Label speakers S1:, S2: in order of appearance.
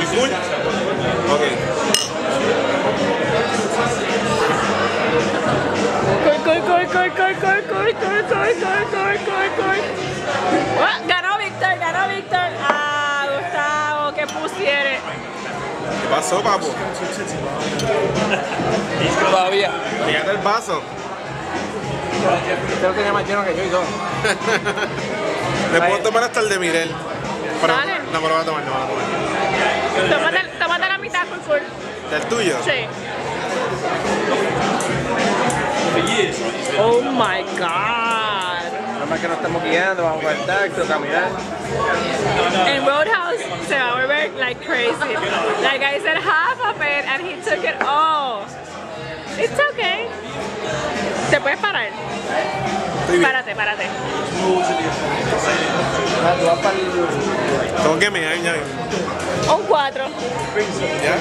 S1: Full full. Ok.
S2: Ganó Víctor, ganó Víctor. Ah, Gustavo, ¿qué pusieres?
S1: ¿Qué pasó, papo?
S3: Todavía.
S1: Fíjate el vaso.
S3: Usted lo tenía más lleno que yo y todo.
S1: Me puedo tomar hasta el de Mirel. Pero,
S2: Dale.
S1: no, pero voy a tomar, no voy a tomar.
S2: Tómate la mitad, full.
S1: ¿Del tuyo?
S2: Sí. Oh my God.
S3: Nada más que nos estamos guiando, vamos para el taxi, caminar.
S2: En Roadhouse se va a volver like crazy. Like I said half of it and he took it all. It's okay. ¿Te puedes parar?
S1: Estoy bien.
S2: Párate, párate.
S3: Tú vas para el...
S1: Tengo que mirar ya.
S2: Un 4.
S1: ¿Ya?